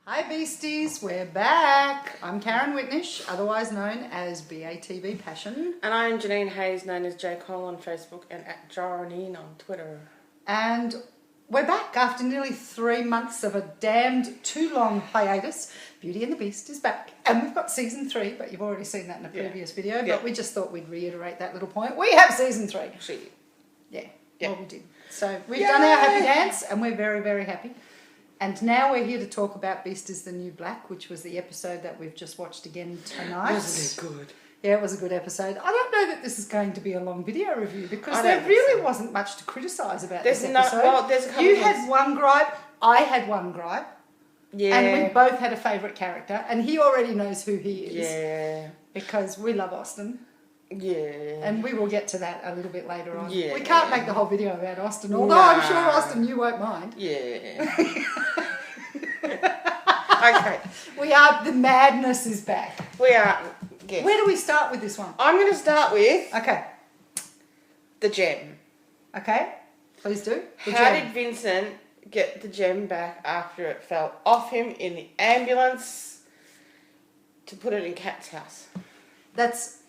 Hi Beasties, we're back. I'm Karin Whitnish, otherwise known as BATB Passion. And I'm Janeen Hayes, known as J. Cole on Facebook and at Janeen on Twitter. And we're back after nearly 3 months of a damned too long hiatus. Beauty and the Beast is back. And we've got season 3, but you've already seen that in a previous video. Yeah. But we just thought we'd reiterate that little point. We have season 3. Yeah, well we did. So we've done our happy dance and we're very, very happy. And now we're here to talk about Beast is the New Black, which was the episode that we've just watched again tonight. Wasn't it good? Yeah, it was a good episode. I don't know that this is going to be a long video review because there really wasn't much to criticise about this episode. There's a couple you of had one gripe, I had one gripe. Yeah. And we both had a favourite character, and he already knows who he is. Yeah. Because we love Austin. Yeah. And we will get to that a little bit later on. Yeah. We can't make the whole video about Austin, although I'm sure, Austin, you won't mind. Yeah. Okay. The madness is back. We are. Yes. Where do we start with this one? I'm going to start with Okay. the gem. Okay. Please do. How did Vincent get the gem back after it fell off him in the ambulance to put it in Kat's house?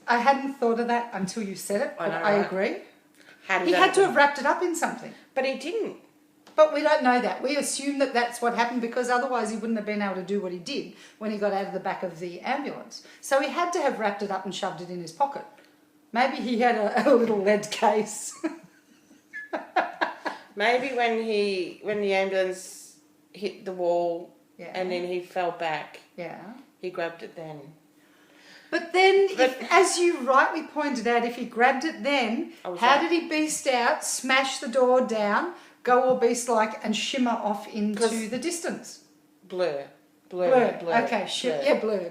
I hadn't thought of that until you said it, but I agree. How did He had to have wrapped it up in something. But he didn't. But we don't know that. We assume that that's what happened because otherwise he wouldn't have been able to do what he did when he got out of the back of the ambulance. So he had to have wrapped it up and shoved it in his pocket. Maybe he had a little lead case. Maybe when the ambulance hit the wall and then he fell back, he grabbed it then. But then, as you rightly pointed out, if he grabbed it then, how did he beast out, smash the door down, go all beast-like and shimmer off into the distance? Blur. Okay, blur.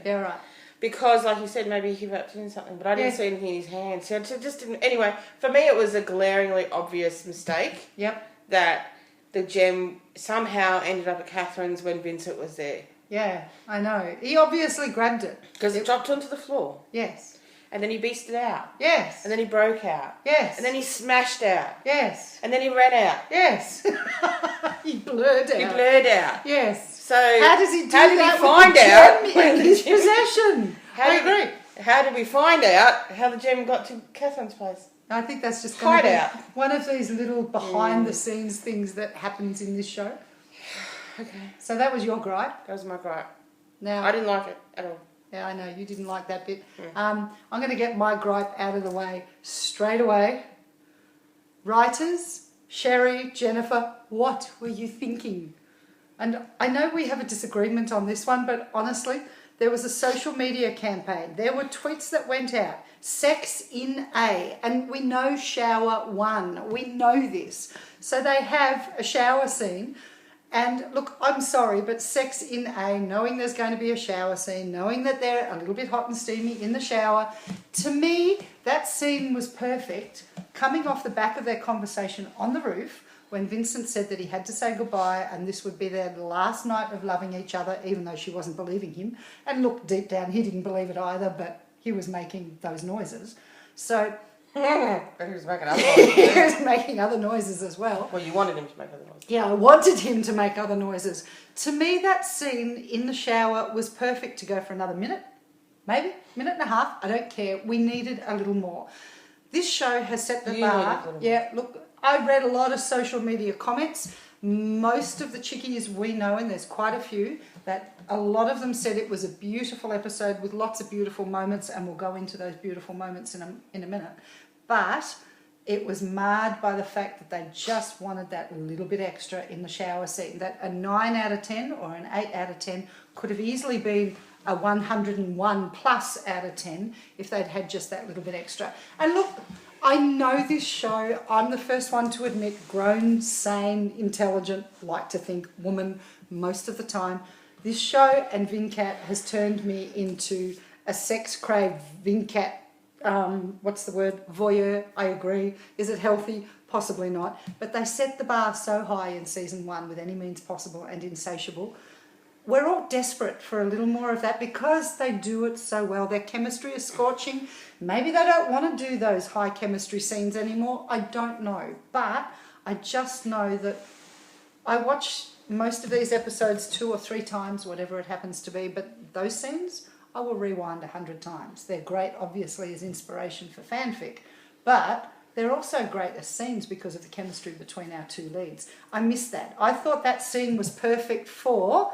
Yeah, right. Because, like you said, maybe he wrapped it in something, but I didn't see anything in his hands. So it just didn't. Anyway, for me, it was a glaringly obvious mistake. Yep. That the gem somehow ended up at Catherine's when Vincent was there. Yeah, I know. He obviously grabbed it. Because it dropped onto the floor. Yes. And then he beasted out. Yes. And then he broke out. Yes. And then he smashed out. Yes. And then he ran out. Yes. He blurred out. Yes. So how does he do how did that he find out with the gem in his possession? I agree. How did we find out how the gem got to Catherine's place? I think that's just going to be one of these little behind-the-scenes things that happens in this show. Okay. So that was your gripe? That was my gripe. Now I didn't like it at all. Yeah, I know. You didn't like that bit. I'm going to get my gripe out of the way straight away. Writers, Sherry, Jennifer, what were you thinking? And I know we have a disagreement on this one, but honestly, there was a social media campaign. There were tweets that went out. Sex in A. And we know shower 1. We know this. So they have a shower scene. And look, I'm sorry, but sex in A, knowing there's going to be a shower scene, knowing that they're a little bit hot and steamy in the shower, to me, that scene was perfect, coming off the back of their conversation on the roof when Vincent said that he had to say goodbye and this would be their last night of loving each other, even though she wasn't believing him. And look, deep down, he didn't believe it either, but he was making those noises. So... But he was making other noises. He was making other noises as well. Well, you wanted him to make other noises. Yeah, I wanted him to make other noises. To me, that scene in the shower was perfect to go for another minute, maybe, minute and a half. I don't care. We needed a little more. This show has set the bar. Yeah, look, I read a lot of social media comments. Most of the chickies we know, and there's quite a few, that a lot of them said it was a beautiful episode with lots of beautiful moments, and we'll go into those beautiful moments in a minute. But it was marred by the fact that they just wanted that little bit extra in the shower scene. That a 9 out of 10 or an 8 out of 10 could have easily been a 101 plus out of 10 if they'd had just that little bit extra. And look, I know this show, I'm the first one to admit, grown, sane, intelligent, like to think woman most of the time. This show and Vincat has turned me into a sex-craved Vincat, what's the word? Voyeur, I agree. Is it healthy? Possibly not. But they set the bar so high in season 1 with Any Means Possible and Insatiable. We're all desperate for a little more of that because they do it so well. Their chemistry is scorching. Maybe they don't want to do those high chemistry scenes anymore. I don't know. But I just know that I watch most of these episodes 2 or 3 times, whatever it happens to be, but those scenes I will rewind 100 times. They're great, obviously, as inspiration for fanfic, but they're also great as scenes because of the chemistry between our 2 leads. I missed that. I thought that scene was perfect for...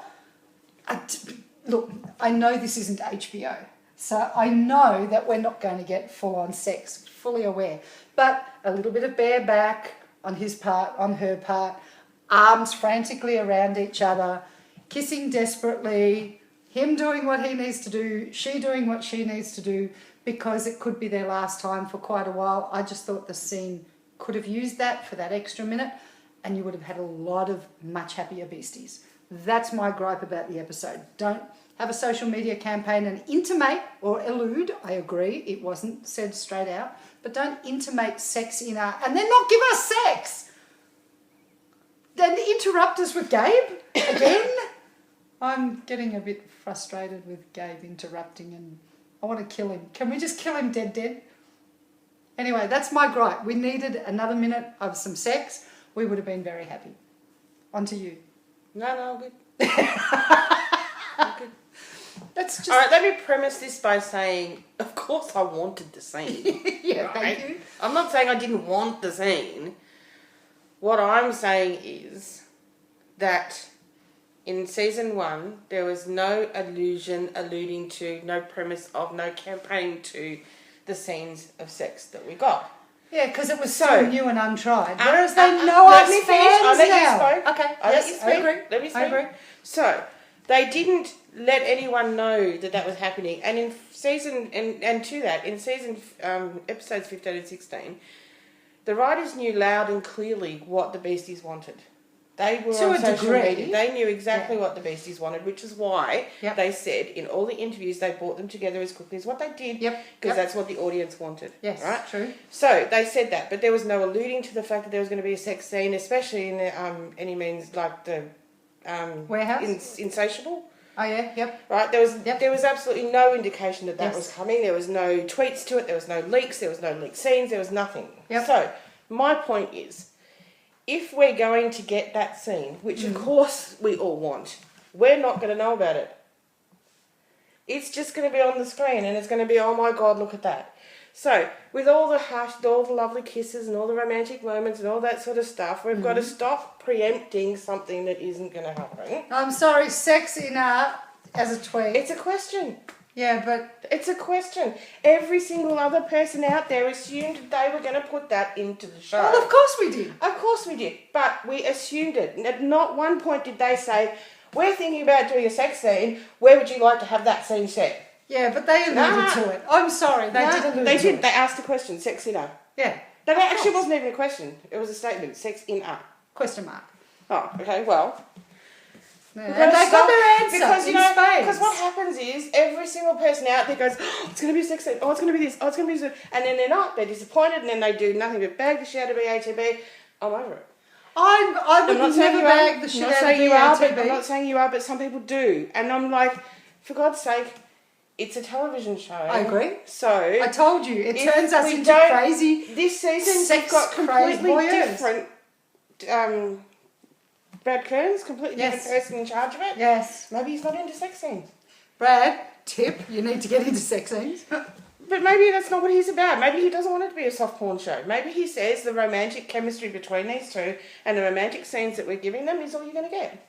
Look, I know this isn't HBO, so I know that we're not going to get full-on sex, fully aware, but a little bit of bareback on his part, on her part, arms frantically around each other, kissing desperately, him doing what he needs to do, she doing what she needs to do, because it could be their last time for quite a while. I just thought the scene could have used that for that extra minute, and you would have had a lot of much happier Beasties. That's my gripe about the episode. Don't have a social media campaign and intimate or allude. I agree, it wasn't said straight out, but don't intimate sex in our... and then not give us sex! Then interrupt us with Gabe again. I'm getting a bit frustrated with Gabe interrupting, and I want to kill him. Can we just kill him dead? Anyway, that's my gripe. We needed another minute of some sex. We would have been very happy. On to you. No, good. I'm good. That's just... All right, let me premise this by saying, of course I wanted the scene. Yeah, right? thank you. I'm not saying I didn't want the scene. What I'm saying is that in season 1, there was no alluding to, no premise of, no campaign to the scenes of sex that we got. Yeah, because it was so new and untried. Whereas let they know us me fans finish. I'll let now. you speak. Okay, Let you speak. I agree. Let me speak. I agree. So, they didn't let anyone know that was happening. And in season, and to that, in season, episodes 15 and 16, the writers knew loud and clearly what the Beasties wanted. They were on social media. They knew exactly what the Beasties wanted, which is why they said in all the interviews they brought them together as quickly as what they did, because that's what the audience wanted. Yes, right? True. So they said that, but there was no alluding to the fact that there was going to be a sex scene, especially in the, any means like the warehouse, Insatiable. Oh yeah, yep. Right, there was absolutely no indication that was coming. There was no tweets to it. There was no leaks. There was no leaked scenes. There was nothing. Yep. So my point is, if we're going to get that scene, which of course we all want, we're not going to know about it. It's just going to be on the screen, and it's going to be, oh my God, look at that. So, with all the lovely kisses and all the romantic moments and all that sort of stuff, we've got to stop preempting something that isn't going to happen. I'm sorry, sex in art as a tweet. It's a question. Yeah, but... It's a question. Every single other person out there assumed they were going to put that into the show. Well, of course we did. Of course we did. But we assumed it. At not one point did they say, we're thinking about doing a sex scene. Where would you like to have that scene set? Yeah, but they alluded to it. I'm sorry, they did allude to it. They asked the question, sex in art. Yeah. That actually wasn't even a question. It was a statement, sex in art. Question mark. Oh, okay, well... Yeah. And they got their answer because what happens is every single person out there goes, oh, it's going to be a sex scene, oh, it's going to be this, oh, it's going to be this, and then they're not, they're disappointed, and then they do nothing but bag the shit out of BATB. I'm over it. I would never bag the shit out of BATB. I'm not saying you are, but some people do, and I'm like, for God's sake, it's a television show. I agree. So I told you, it turns us into crazy. This season, sex we've got completely voyeurs. different. Brad Kearns, completely different person in charge of it. Yes. Maybe he's not into sex scenes. Brad, tip, you need to get into sex scenes. But maybe that's not what he's about. Maybe he doesn't want it to be a soft porn show. Maybe he says the romantic chemistry between these two and the romantic scenes that we're giving them is all you're going to get.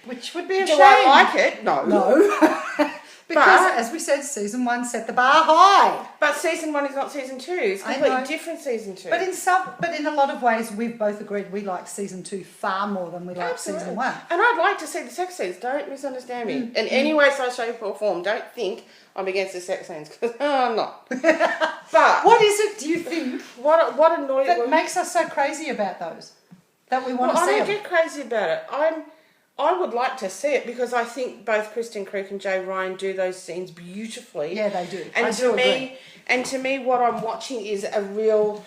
Which would be a shame. Do I like it? No. No. Because, as we said, season 1 set the bar high. But season 1 is not season 2. It's completely different season 2. But in a lot of ways, we've both agreed we like season 2 far more than we like season 1. And I'd like to see the sex scenes. Don't misunderstand me. In any way, shape or form. Don't think I'm against the sex scenes, because I'm not. But what is it, do you think, what annoys that makes us so crazy about those? That we want to see I don't them? get crazy about it. I would like to see it because I think both Kristen Creek and Jay Ryan do those scenes beautifully. Yeah, they do. And to me, what I'm watching is a real,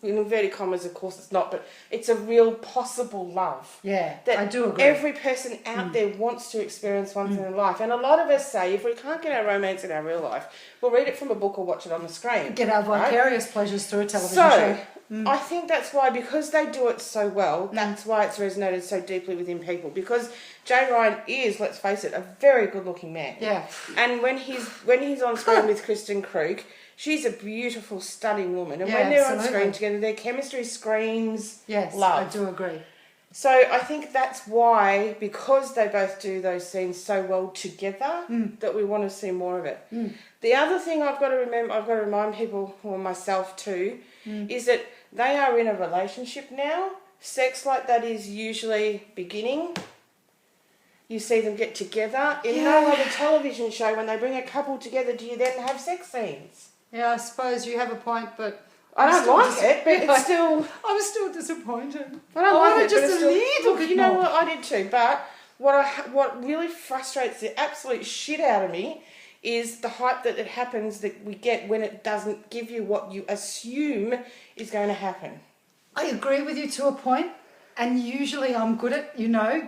in inverted commas, of course it's not, but it's a real possible love. Yeah, that I do agree. Every person out there wants to experience once in their life. And a lot of us say, if we can't get our romance in our real life, we'll read it from a book or watch it on the screen. Get our vicarious pleasures through a television show. I think that's why, because they do it so well, that's why it's resonated so deeply within people. Because Jay Ryan is, let's face it, a very good-looking man. Yeah. And when he's on screen with Kristen Krug, she's a beautiful, stunning woman. And Yeah, when they're on absolutely. screen together, their chemistry screams Yes, love. I do agree. So I think that's why, because they both do those scenes so well together, that we want to see more of it. The other thing I've got to remind people, or myself too, is that they are in a relationship now. Sex like that is usually beginning. You see them get together. In no other television show, when they bring a couple together, do you then have sex scenes? Yeah, I suppose you have a point, but I don't like it, but it's still... I'm still disappointed. I don't like want it, just but it's a still... little Look, bit you know more. what? I did too, but what really frustrates the absolute shit out of me is the hype that it happens, that we get when it doesn't give you what you assume is going to happen. I agree with you to a point, and usually I'm good at,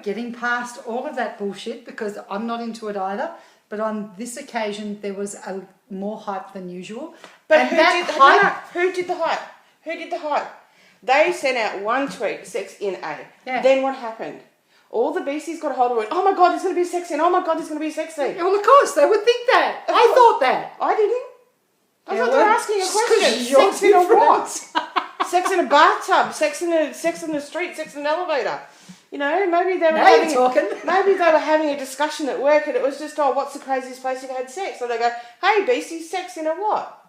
getting past all of that bullshit because I'm not into it either. But on this occasion, there was a more hype than usual. But and who did the hype? Who did the hype? They sent out one tweet, sex in A. Yeah. Then what happened? All the Beasties got a hold of it. Oh my God, there's going to be sex in. Oh my God, there's going to be sex scene. Well, of course, they would think that. I thought that. I didn't. I thought they well, were asking a just 'cause question. you're Sex in a different. what? Sex in a bathtub. Sex in the street. Sex in an elevator. Maybe they were Now you're talking. Maybe they were having a discussion at work, and it was just, what's the craziest place you've had sex? So they go, hey, Beasties, sex in a what?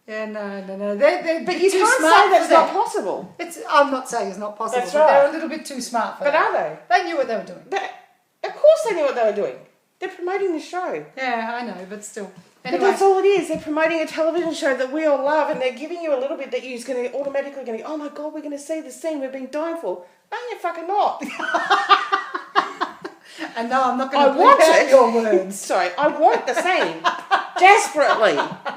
Yeah, no. They're But you too can't smart say that's for not that. possible. I'm not saying it's not possible, That's but they're right. a little bit too smart for But that. are they? They knew what they were doing. But of course they knew what they were doing. They're promoting the show. Yeah, I know, but still. But Anyway, that's all it is. They're promoting a television show that we all love, and they're giving you a little bit that you're going to automatically go, oh my God, we're going to see the scene we've been dying for. No, you're fucking not. and no, I'm not going to want bleep out it. your words. Sorry, I want the scene.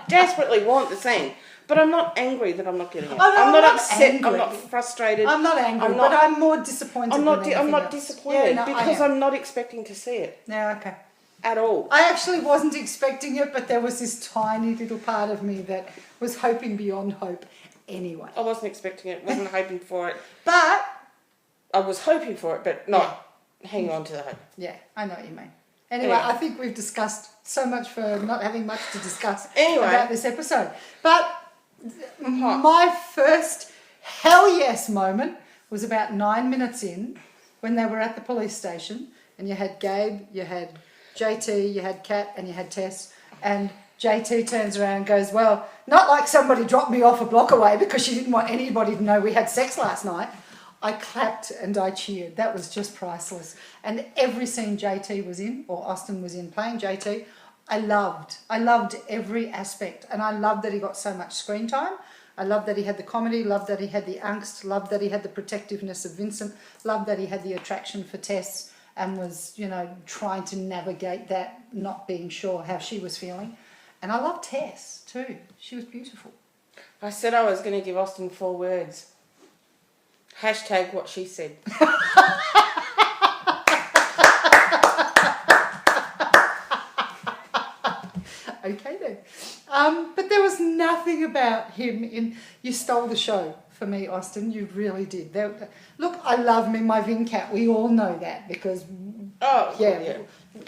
Desperately want the scene. But I'm not angry that I'm not getting it. Oh, no, I'm not I'm not upset. angry. I'm not frustrated. I'm not angry, I'm not- but I'm more disappointed. I'm not than anything else. disappointed Yeah, no, because I am. I'm not expecting to see it Yeah, okay. at all. I actually wasn't expecting it, but there was this tiny little part of me that was hoping beyond hope anyway. I wasn't expecting it. Wasn't hoping for it. But, I was hoping for it, but not hanging on to the hope. yeah, I know what you mean. Anyway, Anyway. I think we've discussed so much for not having much to discuss Anyway. about this episode. But my first hell yes moment was about 9 minutes in when they were at the police station and you had Gabe, you had JT, you had Kat and you had Tess, and JT turns around and goes, well, not like somebody dropped me off a block away because she didn't want anybody to know we had sex last night. I clapped and I cheered. That was just priceless. And every scene JT was in, or Austin was in playing JT, I loved. I loved every aspect. And I loved that he got so much screen time. I loved that he had the comedy, loved that he had the angst, loved that he had the protectiveness of Vincent, loved that he had the attraction for Tess and was, trying to navigate that, not being sure how she was feeling. And I loved Tess too. She was beautiful. I said I was going to give Austin 4 words. Hashtag what she said. Okay then. But there was nothing about him in... You stole the show for me, Austin. You really did. Look, I love me my Vincat. We all know that because... Yeah.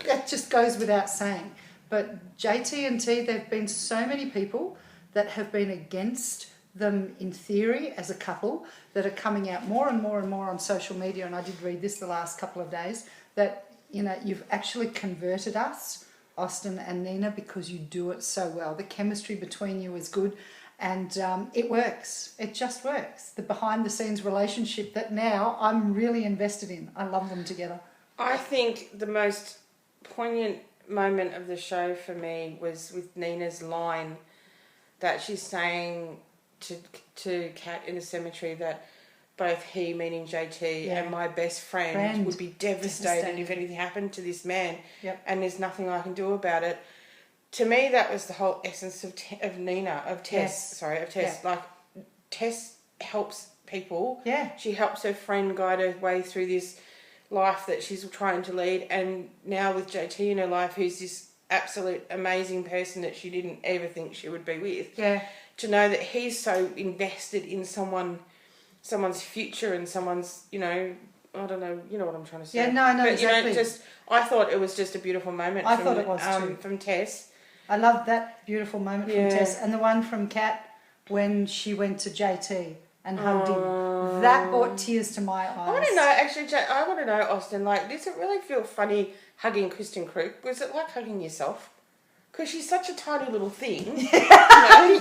That just goes without saying. But JT and T, there have been so many people that have been against them in theory as a couple that are coming out more and more and more on social media, and I did read this the last couple of days, that, you've actually converted us, Austin and Nina, because you do it so well. The chemistry between you is good, and it works. It just works. The behind-the-scenes relationship that now I'm really invested in. I love them together. I think the most poignant moment of the show for me was with Nina's line that she's saying to Kat in the cemetery that both he, meaning JT, and my best friend would be devastated if anything happened to this man. Yep. And there's nothing I can do about it. To me, that was the whole essence of Nina, of Tess. Yes. Sorry, of Tess. Yeah. Like, Tess helps people. Yeah. She helps her friend guide her way through this life that she's trying to lead. And now with JT in her life, who's this absolute amazing person that she didn't ever think she would be with. Yeah. To know that he's so invested in someone someone's future and someone's, you know, I don't know, you know what I'm trying to say. Yeah, no, I know but, exactly. You know, I thought it was just a beautiful moment. I thought it was too. From Tess. I loved that beautiful moment from Tess, and the one from Kat when she went to JT and hugged him. That brought tears to my eyes. I want to know, actually, I want to know, Austin, like, does it really feel funny hugging Kristen Krug? Was it like hugging yourself? Because she's such a tiny little thing. You know?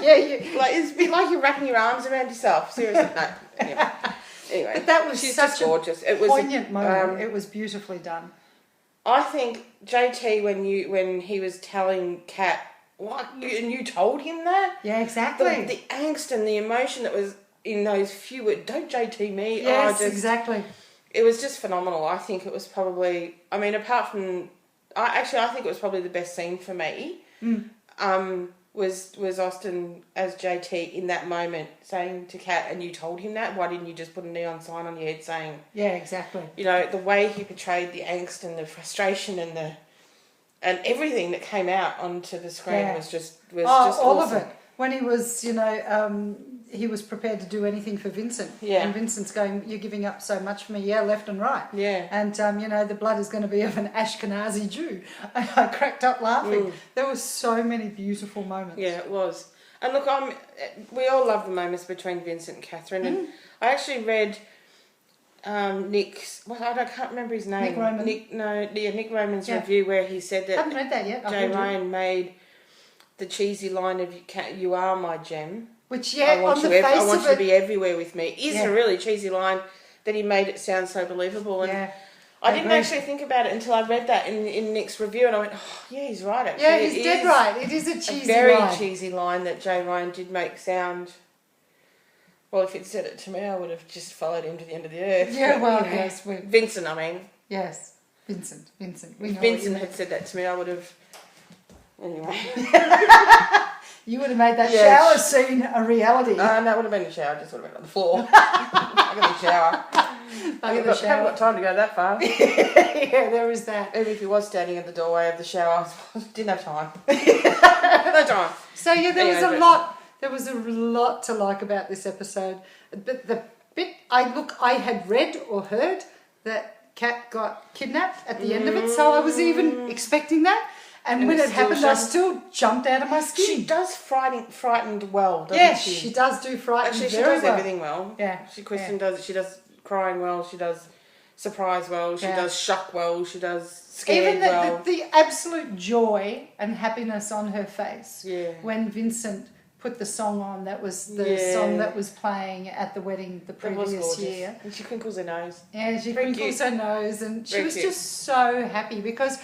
Like, it's a bit like you're wrapping your arms around yourself. Seriously, no. Anyway. But that was she's such just gorgeous. It was poignant moment. It was beautifully done. I think JT, when he was telling Kat, what, and you told him that? Yeah, exactly. The angst and the emotion that was in those few words, don't JT me. Yes, exactly. It was just phenomenal. I think it was probably, I mean, apart from, I think it was probably the best scene for me. Was Austin as JT in that moment saying to Kat, and you told him that? Why didn't you just put a neon sign on your head saying... Yeah, exactly. You know, the way he portrayed the angst and the frustration and everything that came out onto the screen was just all awesome. of it. When he was, you know, he was prepared to do anything for Vincent. Yeah. And Vincent's going, you're giving up so much for me. Yeah, left and right. Yeah. And, you know, the blood is going to be of an Ashkenazi Jew. I cracked up laughing. There were so many beautiful moments. Yeah, it was. And look, we all love the moments between Vincent and Catherine. And I actually read Nick's, I can't remember his name. Nick Roman. Nick Roman's review where he said that... I haven't read that yet. Jay Ryan made the cheesy line of "You are my gem." Which, I want you to it, be everywhere with me. Is a really cheesy line that he made it sound so believable. And I didn't actually think about it until I read that in Nick's review, and I went, "Oh, yeah, he's right." Actually, yeah, he's dead right. It is a cheesy very line. cheesy line that Jay Ryan did make sound. Well, if he'd said it to me, I would have just followed him to the end of the earth. Yeah, but, well, you know, yes, Vincent. I mean, yes, Vincent. If Vincent had said that to me, I would have. Anyway. You would have made that shower scene a reality. No, it would have been a shower. I just would have been on the floor. I got the shower. I haven't got time to go that far. Yeah, there is that. Even if he was standing in the doorway of the shower, I didn't have time. No time. So yeah, there was a lot. There was a lot to like about this episode. But the bit I had read or heard that Kat got kidnapped at the end of it, so I was even expecting that. And when it happened, I still jumped out of my skin. She does frightened well, doesn't she? Yes, she does do frightened Actually, she very does well. everything well. Yeah. She does crying well, she does surprise well, she does shock well, she does scared well. Even the absolute joy and happiness on her face when Vincent put the song on, that was the song that was playing at the wedding the previous year. And she crinkles her nose. Yeah, she crinkles her nose, and she was just so happy because,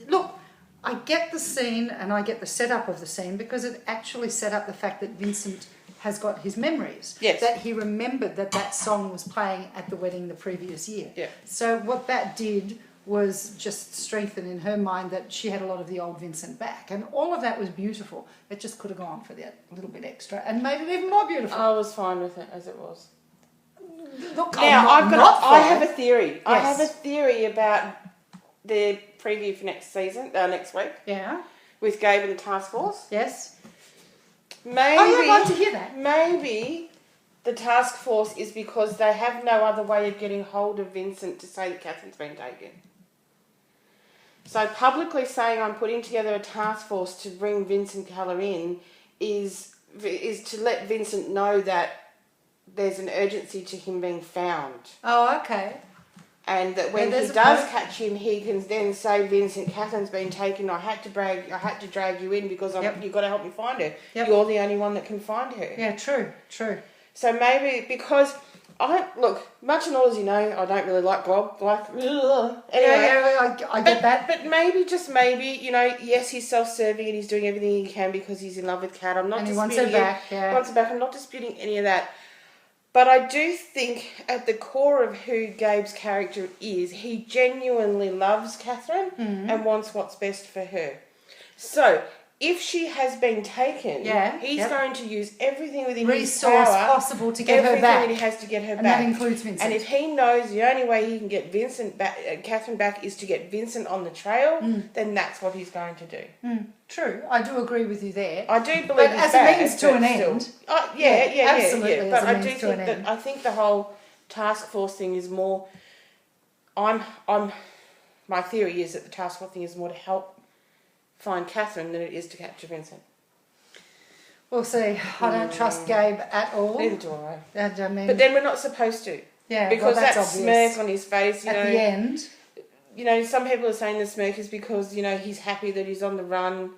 look, I get the scene and I get the setup of the scene because it actually set up the fact that Vincent has got his memories. Yes. That he remembered that song was playing at the wedding the previous year. Yeah. So what that did was just strengthen in her mind that she had a lot of the old Vincent back. And all of that was beautiful. It just could have gone for that little bit extra and made it even more beautiful. I was fine with it as it was. Look, now, I have a theory. Yes. I have a theory about the preview for next week. Yeah. With Gabe and the task force. Yes. Maybe. I'd like to hear that. Maybe the task force is because they have no other way of getting hold of Vincent to say that Catherine's been taken. So publicly saying I'm putting together a task force to bring Vincent Keller in is to let Vincent know that there's an urgency to him being found. Oh, okay. And that when he does catch him, he can then say, Vincent, Catherine's been taken. I had to drag you in because you've got to help me find her. Yep. You're the only one that can find her. Yeah, true. So maybe because much and all as you know, I don't really like Bob. Anyway, I get that. But maybe, just maybe, yes, he's self-serving and he's doing everything he can because he's in love with Kat. I'm not disputing wants her back. Yeah. Wants her back. I'm not disputing any of that. But I do think at the core of who Gabe's character is, he genuinely loves Catherine and wants what's best for her. So, if she has been taken, he's going to use everything within his power, possible to get her back. Everything that he has to get her and back. And that includes Vincent. And if he knows the only way he can get Catherine back is to get Vincent on the trail, then that's what he's going to do. True. I do agree with you there. I do believe but as a means to an end. Absolutely. But I do think that I think the whole task force thing is more. My theory is that the task force thing is more to help find Catherine than it is to capture Vincent. We'll see. I don't trust Gabe at all. Neither do I. I mean, but then we're not supposed to. Yeah, because that's that obvious. smirk on his face, at the end. Some people are saying the smirk is because, he's happy that he's on the run.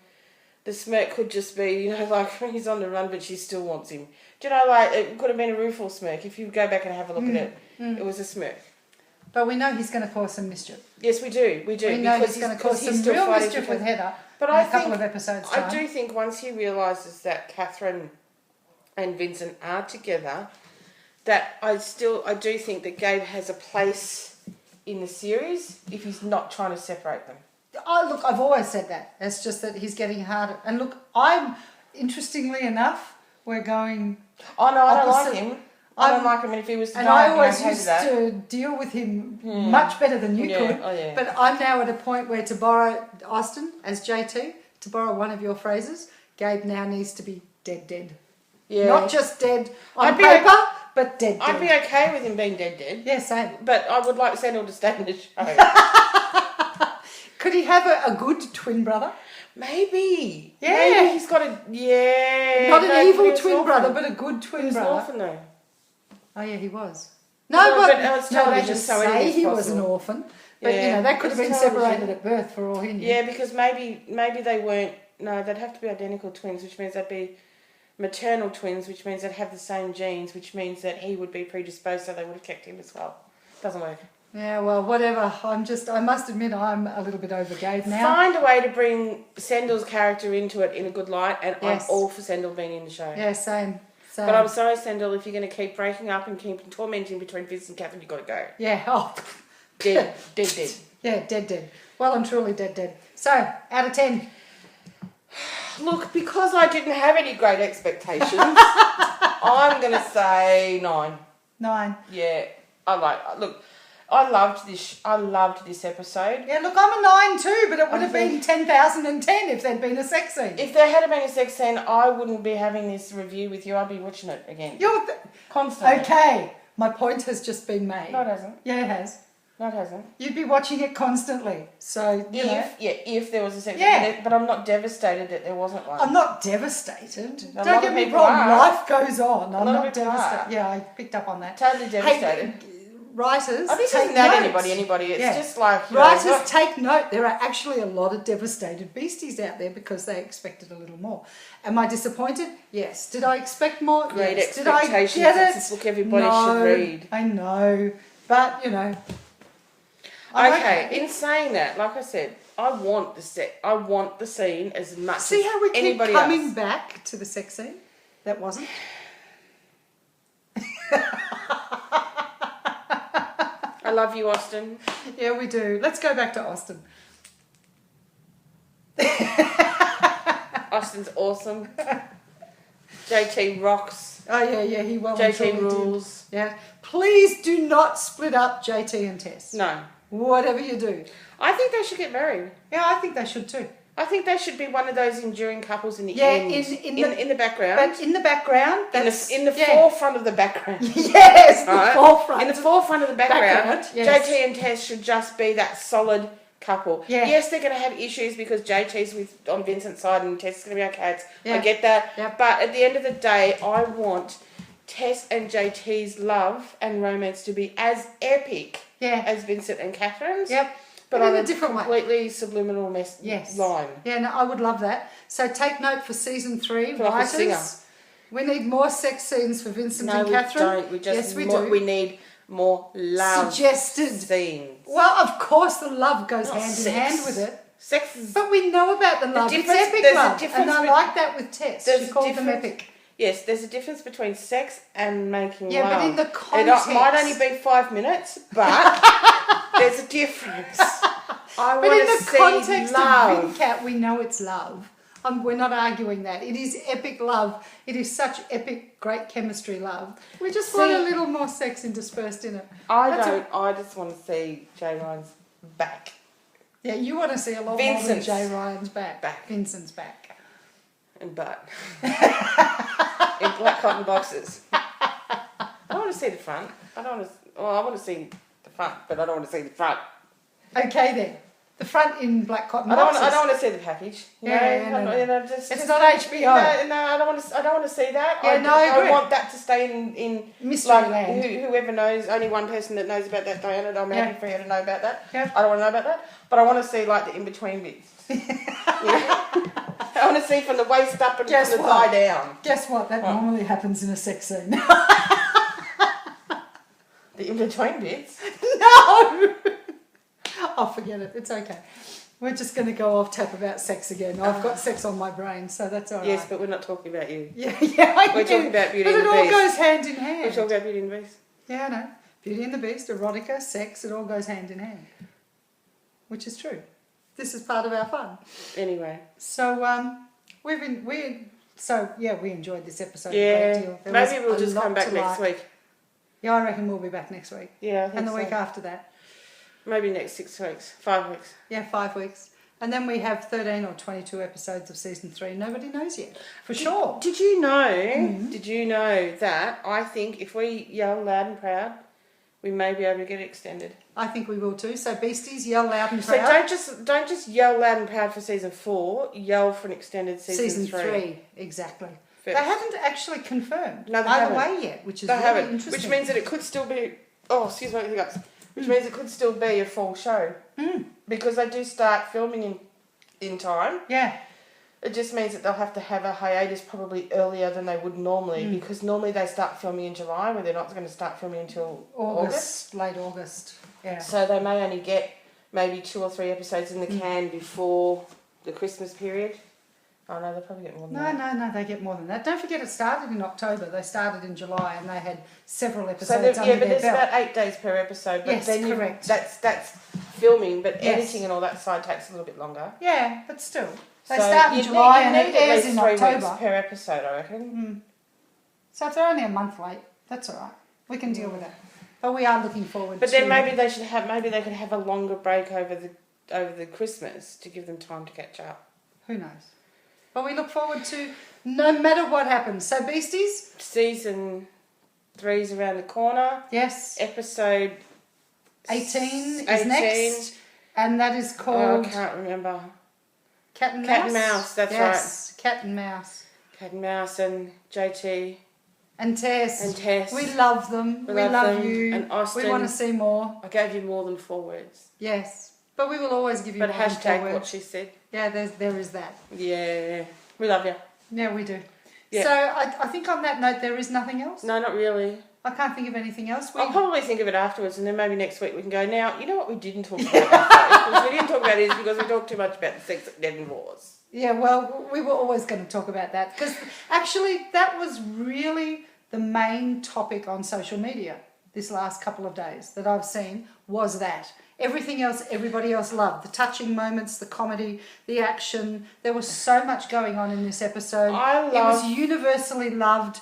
The smirk could just be, like he's on the run but she still wants him. Do you know, like it could have been a rueful smirk. If you go back and have a look at it, it was a smirk. But we know he's going to cause some mischief. Yes, we do. We know he's going to cause some real mischief with Heather in a couple of episodes' time. I do think once he realises that Catherine and Vincent are together, that I do think that Gabe has a place in the series if he's not trying to separate them. Oh, look, I've always said that. It's just that he's getting harder. And look, interestingly enough, we're going... Oh, no, I don't like him. I don't like him, and if he was to die, I always used to deal with him much better than you could. Oh, yeah. But I'm now at a point where, to borrow Austin as JT, to borrow one of your phrases, Gabe now needs to be dead. Yeah. Not just dead on paper, but dead. I'd be okay with him being dead. Yeah, same. But I would like Sandal to stay in the show. Could he have a good twin brother? Maybe. Yeah. Maybe he's got a... Yeah. Not an evil twin brother, but a good twin brother. He was an orphan, though. Oh, yeah, he was. No, it's television, just so say he was an orphan. But, that could have been separated at birth for all he knew. Yeah, because maybe they weren't... No, they'd have to be identical twins, which means they'd be maternal twins, which means they'd have the same genes, which means that he would be predisposed, so they would have kept him as well. Doesn't work. Yeah, well, whatever. I must admit, I'm a little bit over Gabe now. Find a way to bring Sandal's character into it in a good light, and I'm all for Sandal being in the show. Yeah, same. But I'm sorry, Sandal, if you're going to keep breaking up and keep tormenting between Vince and Catherine, you've got to go. Yeah, Dead. Yeah, dead. Well and truly dead. So, out of 10. Look, because I didn't have any great expectations, I'm going to say 9. 9. Yeah, I loved this episode. Yeah, look, I'm a 9 too, but it would have been 10,010 if there'd been a sex scene. If there had been a sex scene, I wouldn't be having this review with you. I'd be watching it again. Constantly. Okay, my point has just been made. No, it hasn't. Yeah, it has. No, it hasn't. You'd be watching it constantly. So, if there was a sex scene. But I'm not devastated that there wasn't one. I'm not devastated. Don't get me wrong, life goes on. I'm not devastated. Yeah, I picked up on that. Totally devastated. Hey, writers, this take isn't that notes. anybody. It's just like... Writers, take note. There are actually a lot of devastated beasties out there because they expected a little more. Am I disappointed? Yes. Did I expect more? Great yes. expectations. Did I get it? It's a book everybody should read. I know. But, Okay, in saying that, like I said, I want the scene as much as See how we keep anybody coming else. back to the sex scene? That wasn't. I love you, Austin. Yeah, we do. Let's go back to Austin. Austin's awesome. JT rocks. Oh, yeah, he well JT rules. Did. Yeah. Please do not split up JT and Tess. No. Whatever you do. I think they should get married. Yeah, I think they should too. I think they should be one of those enduring couples in the in end. the background. But in the background, in the forefront of the background. Yes, the forefront. In the forefront of the background, yes. JT and Tess should just be that solid couple. Yeah. Yes, they're going to have issues because JT's on Vincent's side and Tess is going to be on Kat's. Yeah. I get that. Yeah. But at the end of the day, I want Tess and JT's love and romance to be as epic as Vincent and Catherine's. Yep. But in on a different completely subliminal line. Yeah, no, I would love that. So take note for season 3, Like a singer. writers. We need more sex scenes for Vincent and No, Catherine. we don't. Yes, we do. We need more love Suggested scenes. Well, of course, the love goes hand in hand with it. Sex is... But we know about the love. It's epic love. And I like that with Tess. She called them epic. Yes, there's a difference between sex and making love. Yeah, but in the context... It might only be 5 minutes, but there's a difference. But in the context of Vincat, we know it's love. We're not arguing that. It is epic love. It is such epic, great chemistry love. We just want a little more sex interspersed in it. I just want to see Jay Ryan's back. Yeah, you want to see a lot more than Jay Ryan's back. Vincent's back. And butt. In black cotton boxes. I don't want to see the front. I want to see the front, but I don't want to see the front. Okay then. The front in black cotton boxes. I don't want to see the package. No. It's not HBO. No, I don't want to see that. Yeah, I want that to stay in mystery land. Whoever knows, only one person that knows about that, Diana. I'm happy for her to know about that. Yeah. I don't want to know about that, but I want to see like the in between bits. I want to see from the waist up and from the thigh down. Guess what? That normally happens in a sex scene. The in between bits. No. I'll forget it. It's okay. We're just going to go off tap about sex again. I've got sex on my brain, so that's all right. Yes, but we're not talking about you. Yeah, we're talking about Beauty and the Beast. But it all goes hand in hand. We're talking about Beauty and the Beast. Yeah, I know. Beauty and the Beast, erotica, sex, it all goes hand in hand. Which is true. This is part of our fun. Anyway. So, we enjoyed this episode a great deal. Maybe we'll just come back next week. Yeah, I reckon we'll be back next week. Yeah, I think and the so. week after that. Maybe next 6 weeks. 5 weeks. Yeah, 5 weeks. And then we have 13 or 22 episodes of season 3. Nobody knows yet. Sure. Did you know? Mm-hmm. Did you know that I think if we yell loud and proud, we may be able to get it extended? I think we will too. So Beasties, yell loud and proud. So don't just yell loud and proud for season 4. Yell for an extended season 3. Exactly. First. They haven't actually confirmed either way yet, which is really interesting. Which means that it could still be. Oh, excuse my hiccups. Which means it could still be a full show. Because they do start filming in time. Yeah. It just means that they'll have to have a hiatus probably earlier than they would normally, because normally they start filming in July, where they're not going to start filming until August. Late August. Yeah. So they may only get maybe 2 or 3 episodes in the can before the Christmas period. Oh no, they probably get more than that. No, they get more than that. Don't forget it started in October. They started in July and they had several episodes under their belt. But there's about 8 days per episode. But yes, then correct. That's filming, but editing and all that side takes a little bit longer. Yeah, but still. They start in July and it airs in October. 3 weeks per episode, I reckon. So if they're only a month late, that's all right. We can deal with that. But we are looking forward to... But then maybe they could have a longer break over the Christmas to give them time to catch up. Who knows? But we look forward to no matter what happens. So Beasties? Season 3's around the corner. Yes. Episode 18 is next. And that is called... I can't remember. Cat and Mouse? Cat and Mouse, that's right. Yes, Cat and Mouse. Cat and Mouse and JT. And Tess. And Tess. We love them. We love you. And Austin. We want to see more. I gave you more than 4 words. Yes. But we will always give you more than 4 words. But hashtag what she said. Yeah, there is that. Yeah. We love you. Yeah, we do. Yeah. So I think on that note, there is nothing else. No, not really. I can't think of anything else. I'll probably think of it afterwards, and then maybe next week we can go, now, you know what we didn't talk about? Because we didn't talk about it is because we talked too much about the sex at Devon Wars. Yeah, well, we were always going to talk about that. Because actually, that was really the main topic on social media this last couple of days that I've seen was that. Everything else, everybody else loved. The touching moments, the comedy, the action. There was so much going on in this episode. It was universally loved,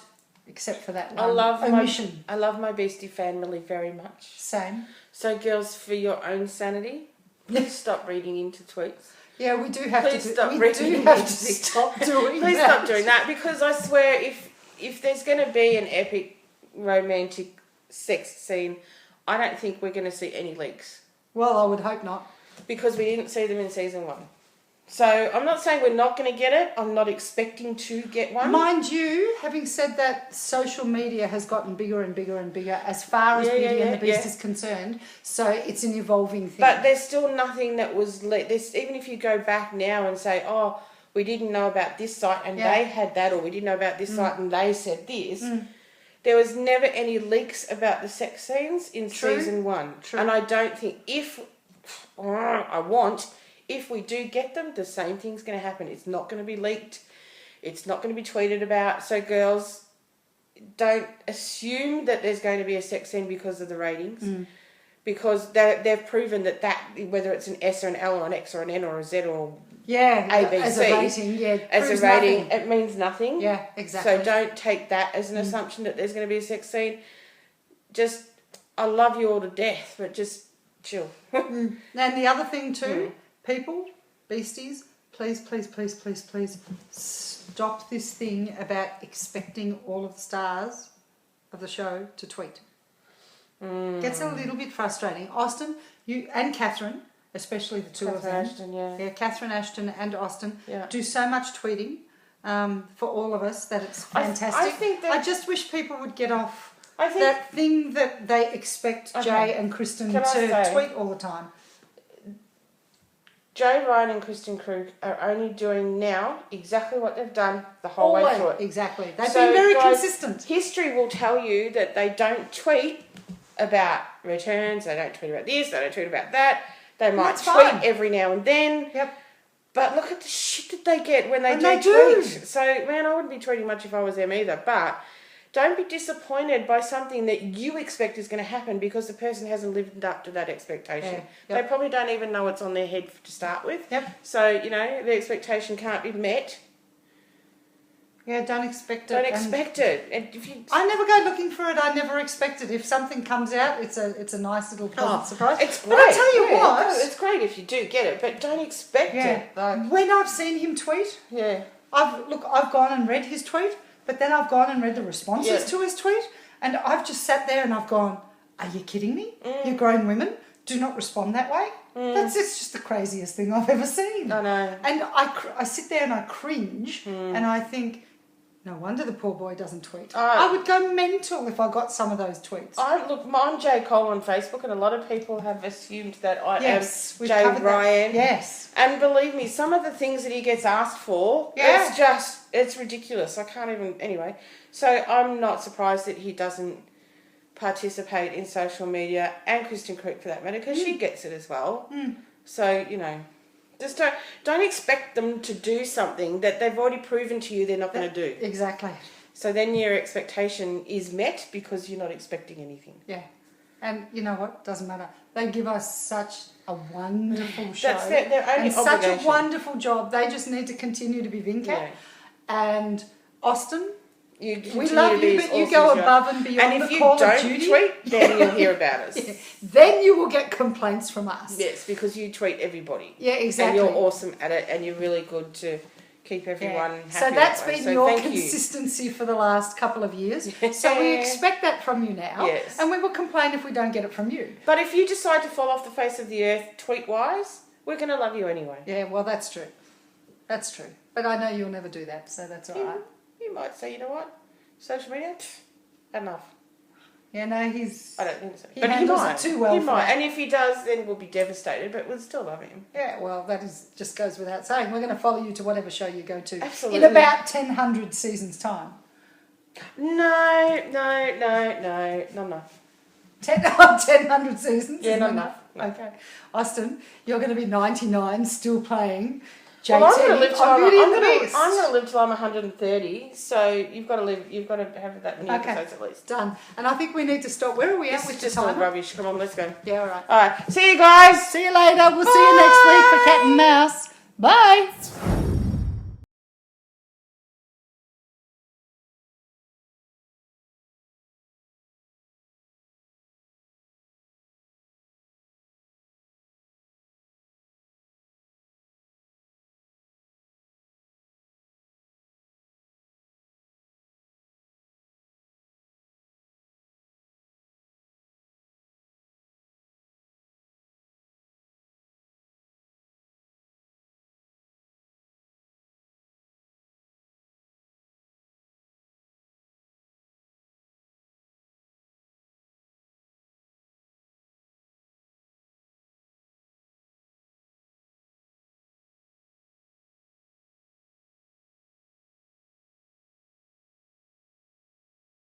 except for that one omission. I love my Beastie family very much. Same. So, girls, for your own sanity, please stop reading into tweets. Yeah, we do have to stop doing that, because I swear if there's going to be an epic romantic sex scene, I don't think we're going to see any leaks. Well, I would hope not. Because we didn't see them in season 1. So I'm not saying we're not going to get it. I'm not expecting to get one. Mind you, having said that, social media has gotten bigger and bigger and bigger as far as Beauty and the Beast is concerned. So it's an evolving thing. But there's still nothing that was even if you go back now and say, oh, we didn't know about this site and they had that, or we didn't know about this site and they said this. There was never any leaks about the sex scenes in season 1. True. And I don't think if we do get them, the same thing's going to happen. It's not going to be leaked. It's not going to be tweeted about. So girls, don't assume that there's going to be a sex scene because of the ratings. Because they've proven that whether it's an S or an L or an X or an N or a Z or Yeah, ABC. As a rating, yeah. As a rating, it means nothing. Yeah, exactly. So don't take that as an assumption that there's going to be a sex scene. Just, I love you all to death, but just chill. And the other thing too, people, Beasties, please, please, please, please, please stop this thing about expecting all of the stars of the show to tweet. Gets a little bit frustrating. Austin, you and Catherine, especially the two of them. Ashton, yeah. Catherine Ashton and Austin Yeah. do so much tweeting for all of us that it's fantastic. I just wish people would get off that thing that they expect Jay and Kristen to tweet all the time. Jay, Ryan and Kristen Krug are only doing now exactly what they've done the whole way through it. Exactly. They've been very consistent. History will tell you that they don't tweet about returns, they don't tweet about this, they don't tweet about that. They might tweet every now and then. Yep. But look at the shit that they get when they do tweet. So, man, I wouldn't be tweeting much if I was them either. But don't be disappointed by something that you expect is going to happen because the person hasn't lived up to that expectation. Yeah. They probably don't even know what's on their head to start with. Yep. So, you know, the expectation can't be met. Yeah, don't expect it. Don't expect it. And if you... I never go looking for it. I never expect it. If something comes out, it's a nice little pleasant surprise. It's great. But I tell you what, it's great if you do get it, but don't expect it. When I've seen him tweet, I've gone and read his tweet, but then I've gone and read the responses to his tweet, and I've just sat there and I've gone, "Are you kidding me? You grown women do not respond that way." It's just the craziest thing I've ever seen. I know. And I sit there and I cringe, and I think, no wonder the poor boy doesn't tweet. I would go mental if I got some of those tweets. I'm Jay Cole on Facebook, and a lot of people have assumed that I am Jay Ryan. Yes. And believe me, some of the things that he gets asked for, it's ridiculous. I can't even, anyway. So I'm not surprised that he doesn't participate in social media, and Kristen Creek for that matter, because she gets it as well. So, you know... Just don't expect them to do something that they've already proven to you they're not going to do. Exactly. So then your expectation is met because you're not expecting anything. Yeah. And you know what? Doesn't matter. They give us such a wonderful show. That's their only and obligation. Such a wonderful job. They just need to continue to be Vincat. Yeah. And Austin, we love you, but you go above and beyond the call of duty. And if you don't tweet, then you'll hear about us. Then you will get complaints from us. Yes, because you tweet everybody. Yeah, exactly. And you're awesome at it, and you're really good to keep everyone happy. So that's been your consistency for the last couple of years. So we expect that from you now. Yes. And we will complain if we don't get it from you. But if you decide to fall off the face of the earth tweet-wise, we're going to love you anyway. Yeah, well, that's true. That's true. But I know you'll never do that, so that's all right. You might say, you know what? Social media? Enough. Yeah, no, he's... I don't think so. But he might. It too well. He might. And if he does, then we'll be devastated, but we'll still love him. Yeah, well, that just goes without saying. We're going to follow you to whatever show you go to. Absolutely. In about 100 seasons' time. No. 100 seasons? Yeah, not enough. No. Okay. Austin, you're going to be 99, still playing... Well, I'm going to live till I'm 130. So you've got to have that many episodes at least. Done. And I think we need to stop. Where are we at with the just time? all rubbish. Come on, let's go. Yeah, all right. All right. See you guys. See you later. We'll see you next week for Cat and Mouse. Bye.